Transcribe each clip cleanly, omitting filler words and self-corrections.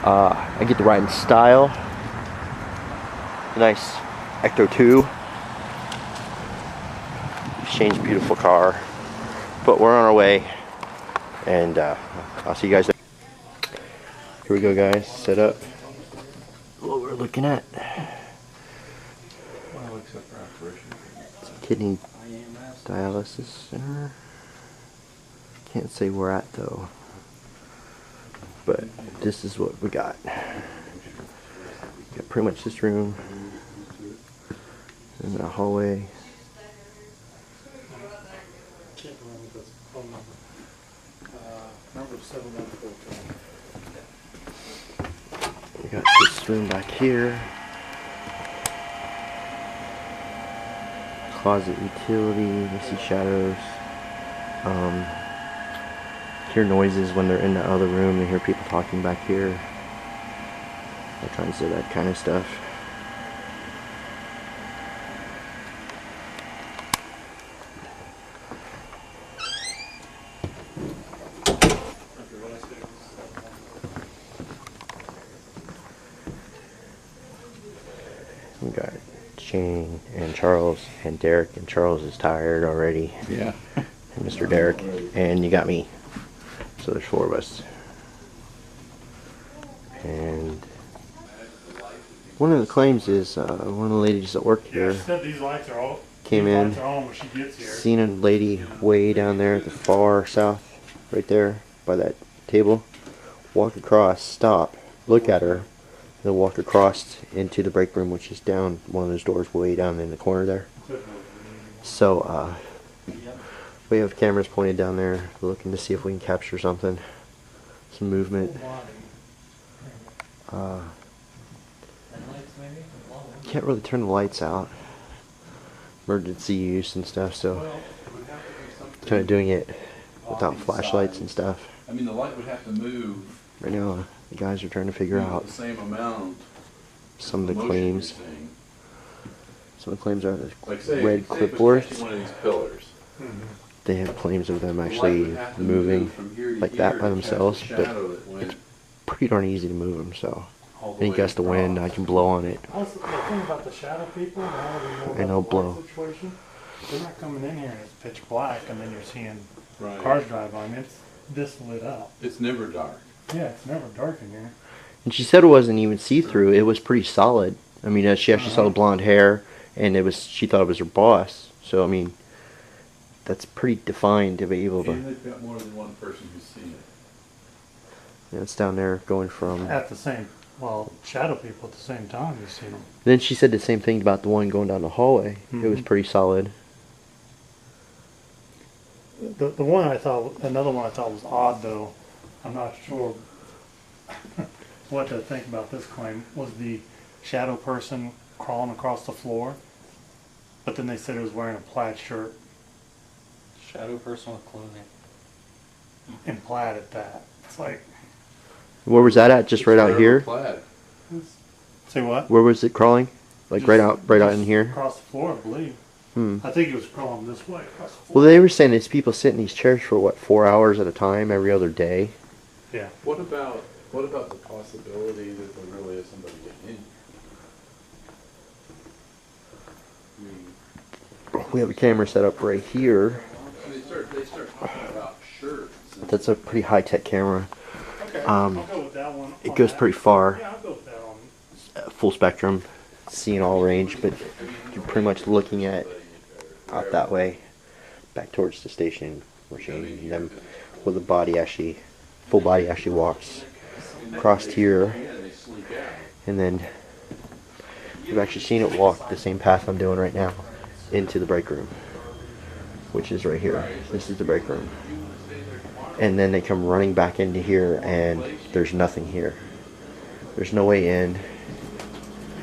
I get to ride in style. Nice Ecto 2. Shane's beautiful car. But we're on our way. And I'll see you guys there. Here we go, guys. Set up. What we're looking at. Kidney dialysis center. Can't say where at though. But this is what we got. Got pretty much this room. And the hallway. We got this room back here. Closet utility, you see shadows. Hear noises when they're in the other room. They hear people talking back here. All kinds of that kind of stuff. We got Shane and Charles and Derek, and Charles is tired already. Yeah. And Mr. Derek, and you got me. So there's 4 of us. And one of the claims is one of the ladies that work here came in, seen a lady way down there at the far south, right there by that table, walk across, stop, look at her, then walk across into the break room, which is down one of those doors way down in the corner there. So we have cameras pointed down there, looking to see if we can capture something, some movement. Can't really turn the lights out, emergency use and stuff, so kind of doing it without flashlights and stuff. I mean, the light would have to move. Right now, the guys are trying to figure out the same amount. Some of the claims. Some of the claims are the say red clipboards. One of these pillars. They have claims of them actually moving like that by themselves, but it's pretty darn easy to move them, so any gust of wind, I can blow on it. Also, the thing about the shadow people, and they'll blow. Situation, they're not coming in here and it's pitch black and then you're seeing Right. cars drive on. It's this lit up. It's never dark. Yeah, it's never dark in here. And she said it wasn't even see-through, it was pretty solid. I mean, she actually saw the blonde hair, and she thought it was her boss, so I mean, that's pretty defined to be able to. And they've got more than one person who's seen it. Yeah, it's down there going from. At the same, well, shadow people at the same time, you've seen them. Then she said the same thing about the one going down the hallway. It was pretty solid. The another one I thought was odd though. I'm not sure what to think about this claim. Was the shadow person crawling across the floor, but then they said he was wearing a plaid shirt. Shadow person with clothing. And plaid at that. It's like. Where was that at? Just right out here? Plaid. Say what? Where was it crawling? Like Just right out in here? Across the floor, I believe. I think it was crawling this way across the floor. Well, they were saying these people sit in these chairs for what, 4 hours at a time every other day. Yeah. What about the possibility that there really is somebody getting in? We have a camera set up right here. They start talking about shirts. That's a pretty high-tech camera. Okay, I'll go with that one. It goes pretty far. Yeah, I'll go with that one. Full spectrum, seeing all range, but you're pretty much looking at out that way, back towards the station, where them, where the body actually, full body actually walks across here, and then you've actually seen it walk the same path I'm doing right now into the break room, which is right here. This is the break room, and then they come running back into here, and there's nothing here. There's no way in.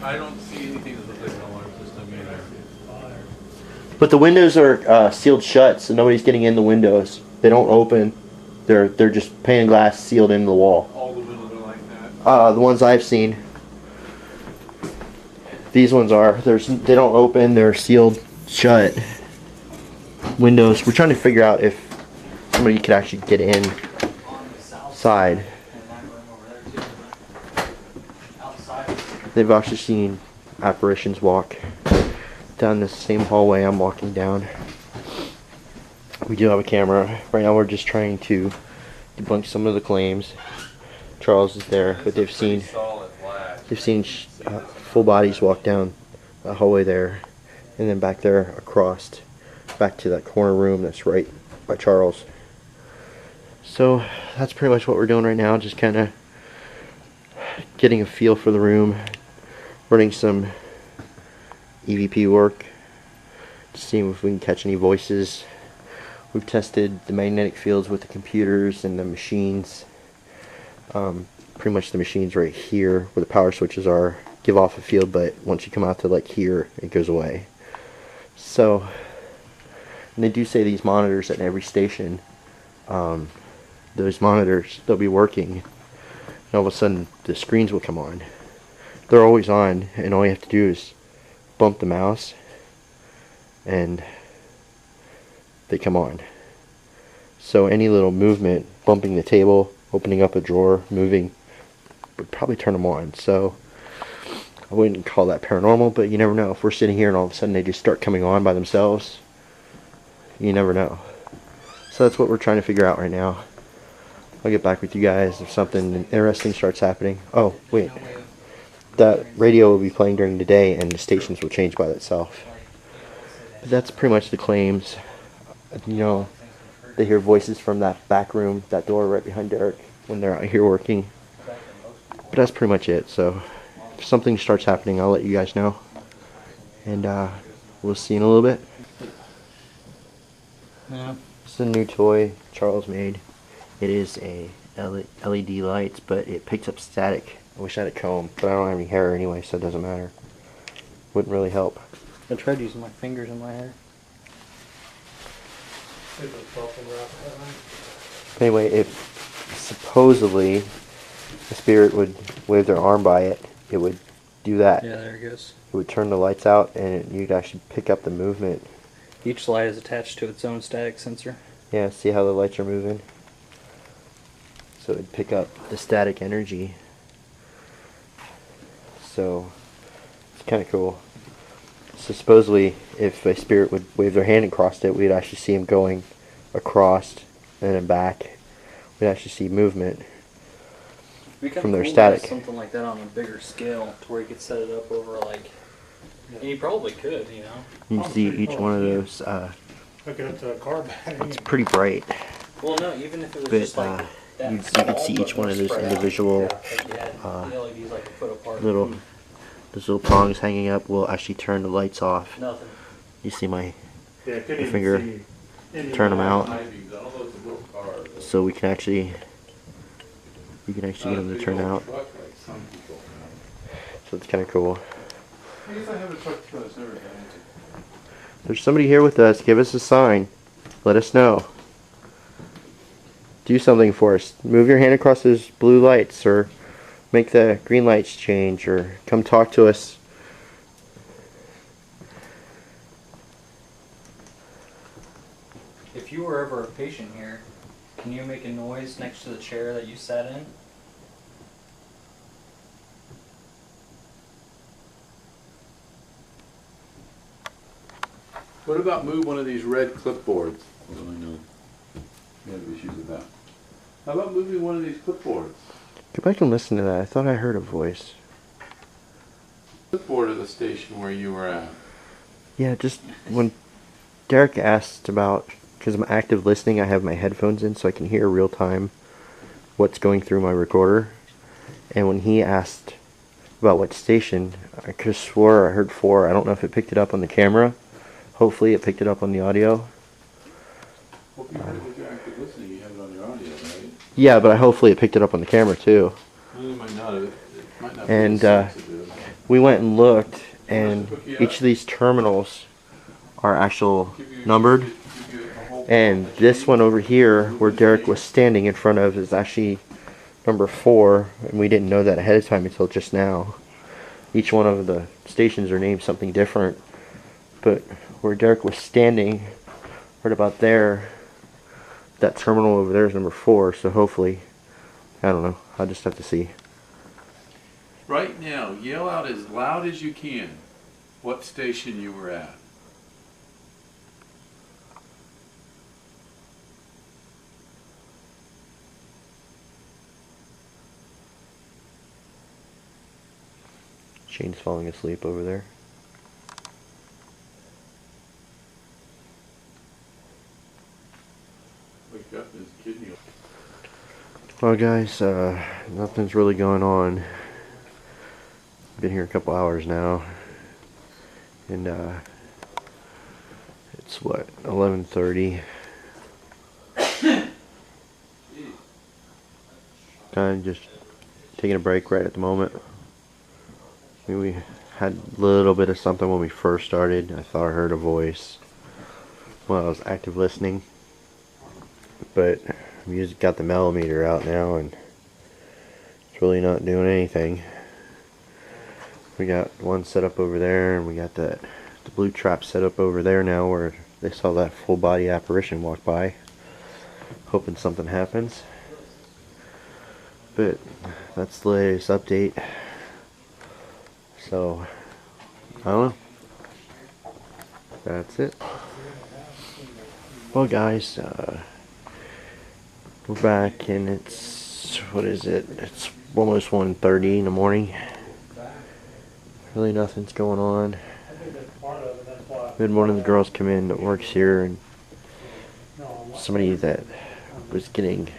I don't see anything that looks like an alarm system either. But the windows are sealed shut, so nobody's getting in the windows. They don't open. They're just pane glass sealed into the wall. All the windows are like that? The ones I've seen. These ones are. They don't open. They're sealed shut. Windows. We're trying to figure out if somebody could actually get inside. they've actually seen apparitions walk down this same hallway I'm walking down. We do have a camera. Right now we're just trying to debunk some of the claims. Charles is there, but they've seen full bodies walk down the hallway there, and then back there across, back to that corner room that's right by Charles. So that's pretty much what we're doing right now, just kind of getting a feel for the room, running some EVP work, seeing if we can catch any voices. We've tested the magnetic fields with the computers and the machines. Pretty much the machines right here where the power switches are give off a field, but once you come out to like here, it goes away. So, and they do say these monitors at every station, those monitors, they'll be working, and all of a sudden the screens will come on. They're always on, and all you have to do is bump the mouse and they come on. So any little movement, bumping the table, opening up a drawer, moving, would probably turn them on. So I wouldn't call that paranormal, but you never know. If we're sitting here and all of a sudden they just start coming on by themselves, you never know. So that's what we're trying to figure out right now. I'll get back with you guys if something interesting starts happening. Oh, wait. That radio will be playing during the day and the stations will change by itself. But that's pretty much the claims. You know, they hear voices from that back room, that door right behind Derek, when they're out here working. But that's pretty much it. So if something starts happening, I'll let you guys know. And we'll see you in a little bit. Yeah. It's a new toy Charles made. It is a LED lights, but it picks up static. I wish I had a comb, but I don't have any hair anyway, so it doesn't matter. Wouldn't really help. I tried using my fingers in my hair. Anyway, if supposedly a spirit would wave their arm by it, it would do that. Yeah, there it goes. It would turn the lights out, and you'd actually pick up the movement. Each light is attached to its own static sensor. Yeah, see how the lights are moving? So it'd pick up the static energy. So it's kind of cool. So supposedly, if a spirit would wave their hand across it, we'd actually see them going across and then back. We'd actually see movement from their static. Something like that on a bigger scale, to where you could set it up over like. And you probably could, you know. You can see each one of those. Hook it up to a car battery. It's pretty bright, Well, no, even if it was but just like that you small, could see but each one more of those spread out. individual Yeah, like you had the LEDs like a foot apart. little, those little prongs hanging up will actually turn the lights off. Nothing. You see my Yeah, couldn't even finger see any turn them out, I don't know, it's a little car. But so we can actually get them to turn out. Truck like some people have. So it's kind of cool. I guess I have a truck that's never done it. There's somebody here with us. Give us a sign. Let us know. Do something for us. Move your hand across those blue lights, or make the green lights change, or come talk to us. If you were ever a patient here, can you make a noise next to the chair that you sat in? What about move one of these red clipboards? What do I know? We have issues with that. How about moving one of these clipboards? Go back and listen to that. I thought I heard a voice. Clipboard of the station where you were at. Yeah, just when Derek asked about, because I'm active listening, I have my headphones in so I can hear real time what's going through my recorder. And when he asked about what station, I could have swore I heard 4. I don't know if it picked it up on the camera. Hopefully it picked it up on the audio. Well, if you heard if you're active listening, you have it on your audio, right? Yeah, but hopefully it picked it up on the camera too. Well, you might not have. It might not And be as sensitive. we went and looked, and each of these terminals are actual numbered. And this one over here, where Derek was standing in front of, is actually number 4, and we didn't know that ahead of time until just now. Each one of the stations are named something different, but where Derek was standing, right about there, that terminal over there is number 4, so hopefully, I don't know, I'll just have to see. Right now, yell out as loud as you can what station you were at. Shane's falling asleep over there. Wake up, his kidney. Well, guys, nothing's really going on. Been here a couple hours now, and it's what, 11:30. Kind of just taking a break right at the moment. I mean, we had a little bit of something when we first started. I thought I heard a voice while I was active listening, but we just got the millimeter out now, and it's really not doing anything. We got one set up over there, and we got the blue trap set up over there now, where they saw that full body apparition walk by, hoping something happens. But that's the latest update. So I don't know. That's it. Well, guys, we're back, and it's, what is it? It's almost 1:30 in the morning. Really nothing's going on. We had one of the girls come in that works here, and somebody that was getting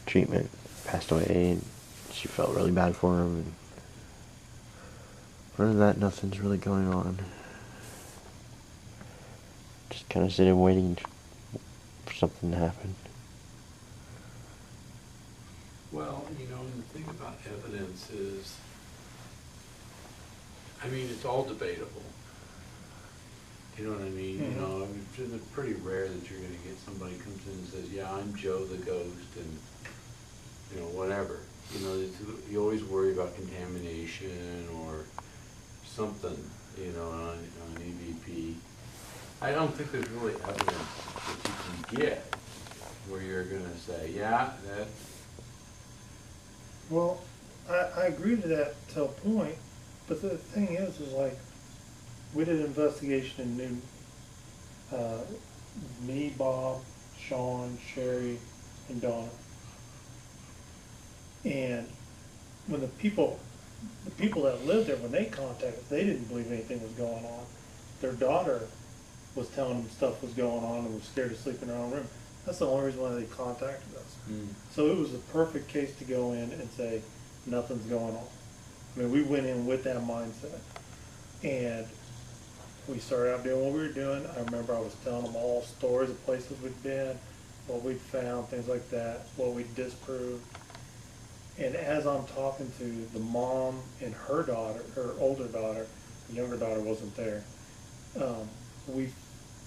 treatment passed away, and she felt really bad for him. And other than that, nothing's really going on. Just kind of sitting waiting for something to happen. Well, you know, and the thing about evidence is, I mean, it's all debatable. You know what I mean? Mm-hmm. You know, I mean, it's pretty rare that you're going to get somebody who comes in and says, yeah, I'm Joe the ghost, and, you know, whatever. You know, you always worry about contamination or something, you know, on EVP. I don't think there's really evidence that you can get where you're going to say, yeah, that. Well, I agree to that to a point, but the thing is like, we did an investigation in Newton. Me, Bob, Sean, Sherry, and Donna. And when the people that lived there, when they contacted us, they didn't believe anything was going on. Their daughter was telling them stuff was going on and was scared to sleep in her own room. That's the only reason why they contacted us. So it was the perfect case to go in and say, nothing's going on. I mean, we went in with that mindset. And we started out doing what we were doing. I remember I was telling them all stories of places we'd been, what we'd found, things like that, what we disproved. And as I'm talking to the mom and her daughter, her older daughter, the younger daughter wasn't there, we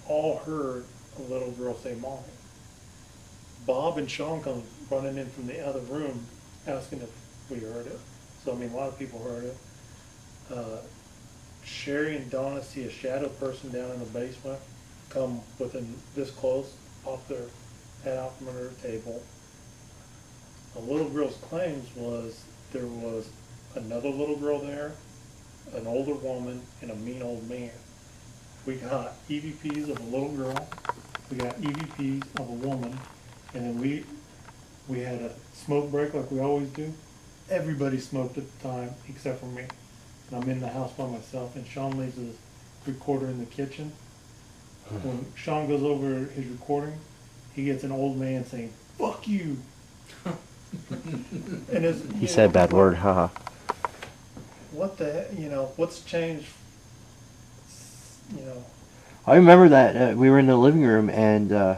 all heard a little girl say, "Mommy." Bob and Sean come running in from the other room asking if we heard it. So, I mean, a lot of people heard it. Sherry and Donna see a shadow person down in the basement come within this close, pop their head out from under the table. A little girl's claims was there was another little girl there, an older woman, and a mean old man. We got EVPs of a little girl, we got EVPs of a woman, and then we had a smoke break like we always do. Everybody smoked at the time except for me. And I'm in the house by myself, and Sean leaves his recorder in the kitchen. When Sean goes over his recording, he gets an old man saying, "Fuck you." And He said a bad word, haha. What the heck, what's changed, I remember that we were in the living room, and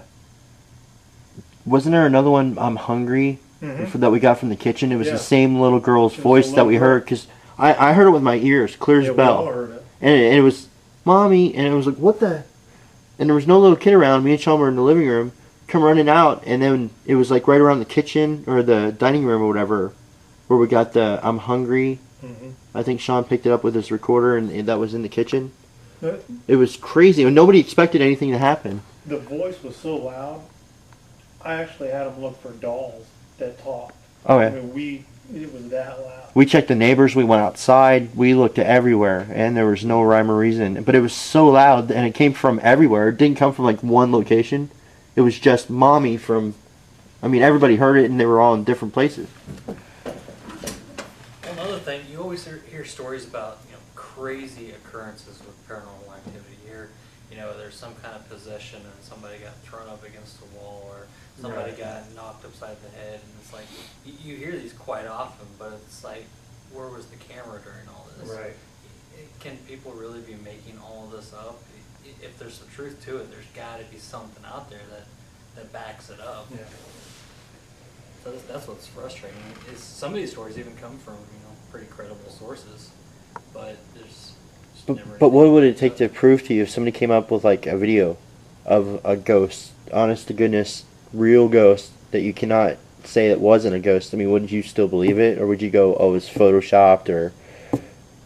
wasn't there another one, "I'm hungry," that we got from the kitchen? It was the same little girl's voice that we heard, because I heard it with my ears, clear as a bell. We all heard it. And it was, "Mommy," and it was like, "What the?" And there was no little kid around. Me and Sean were in the living room, come running out, and then it was like right around the kitchen or the dining room or whatever, where we got the "I'm hungry." I think Sean picked it up with his recorder, and that was in the kitchen. It was crazy, and nobody expected anything to happen. The voice was so loud, I actually had them look for dolls that talked. Oh, yeah. I mean, It was that loud. We checked the neighbors. We went outside. We looked everywhere, and there was no rhyme or reason. But it was so loud, and it came from everywhere. It didn't come from like one location. It was just mommy from. I mean, everybody heard it, and they were all in different places. Another thing, you always hear stories about crazy occurrences with paranormal activity. There's some kind of possession and somebody got thrown up against the wall or somebody got knocked upside the head, and it's like you hear these quite often, but it's like, where was the camera during all this? Right. Can people really be making all of this up? If there's some truth to it, there's got to be something out there that backs it up. Yeah. So that's what's frustrating. Is some of these stories even come from pretty credible sources, but there's just never. But what anything would it backs take up. to prove to you if somebody came up with like a video of a ghost, honest to goodness, real ghost that you cannot say it wasn't a ghost? I mean, wouldn't you still believe it, or would you go, oh, it's photoshopped or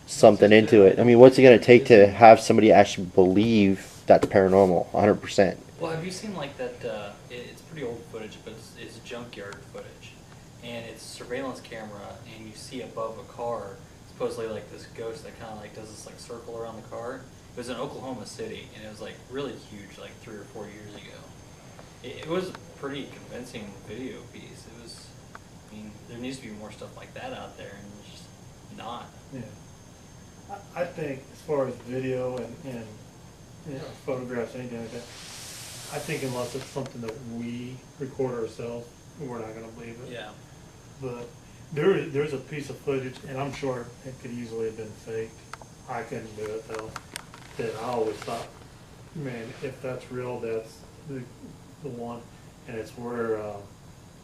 something into it? I mean, what's it going to take to have somebody actually believe that's paranormal, 100%? Well, have you seen like that? It's pretty old footage, but it's junkyard footage, and it's surveillance camera, and you see above a car supposedly like this ghost that kind of like does this like circle around the car. It was in Oklahoma City, and it was like really huge, like 3 or 4 years ago. It was a pretty convincing video piece. It was. I mean, there needs to be more stuff like that out there, and there's just not. Yeah. I think as far as video and photographs, anything like that, I think unless it's something that we record ourselves, we're not going to believe it. Yeah. But there's a piece of footage, and I'm sure it could easily have been faked. I couldn't do it though. That I always thought, man, if that's real, that's the one. And it's where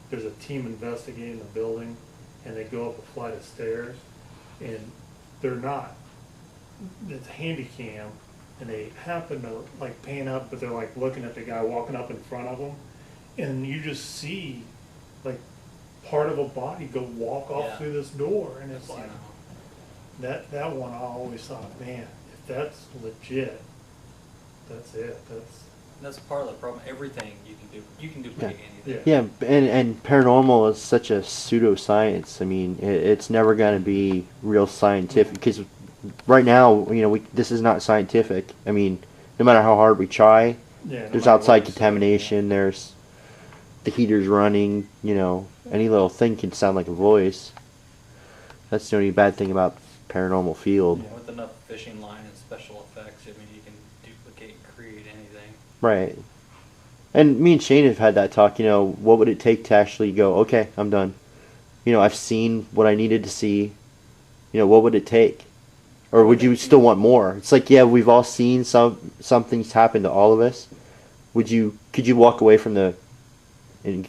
there's a team investigating the building, and they go up a flight of stairs, and they're not. It's handy cam, and they happen to like pan up, but they're like looking at the guy walking up in front of them, and you just see like part of a body go walk off Yeah. through this door, and it's You like know. that one. I always thought, man, if that's legit, that's it. That's part of the problem. Everything you can duplicate anything. Yeah. Yeah, and paranormal is such a pseudoscience. I mean, it's never going to be real scientific, because right now, this is not scientific. I mean, no matter how hard we try, Yeah. there's outside contamination, there's the heaters running, any little thing can sound like a voice. That's the only bad thing about paranormal field. Yeah. With enough fishing line and special effects, I mean, you can duplicate and create anything. Right. And me and Shane have had that talk, what would it take to actually go, okay, I'm done. I've seen what I needed to see. What would it take? Or would you still want more? It's like, yeah, we've all seen something's happened to all of us. Could you walk away from the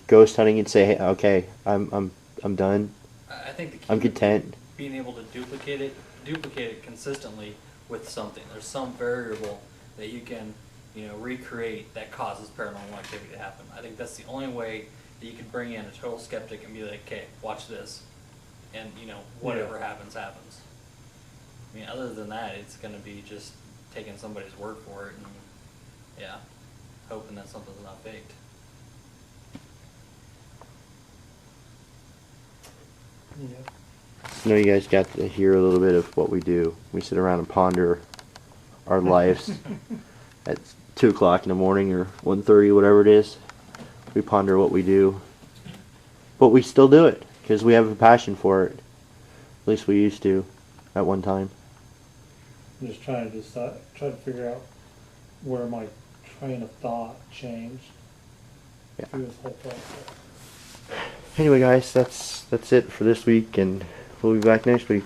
ghost hunting and say, hey, okay, I'm done. I think the key I'm would be content. being able to duplicate it consistently with something. There's some variable that you can, recreate that causes paranormal activity to happen. I think that's the only way that you can bring in a total skeptic and be like, okay, watch this, and whatever happens, happens. I mean, other than that, it's going to be just taking somebody's word for it and, yeah, hoping that something's not faked. Yeah. I know you guys got to hear a little bit of what we do. We sit around and ponder our lives at 2 o'clock in the morning or 1:30, whatever it is. We ponder what we do. But we still do it because we have a passion for it. At least we used to at one time. I'm just trying to try to figure out where my train of thought changed through this whole process. Anyway, guys, that's it for this week, and we'll be back next week.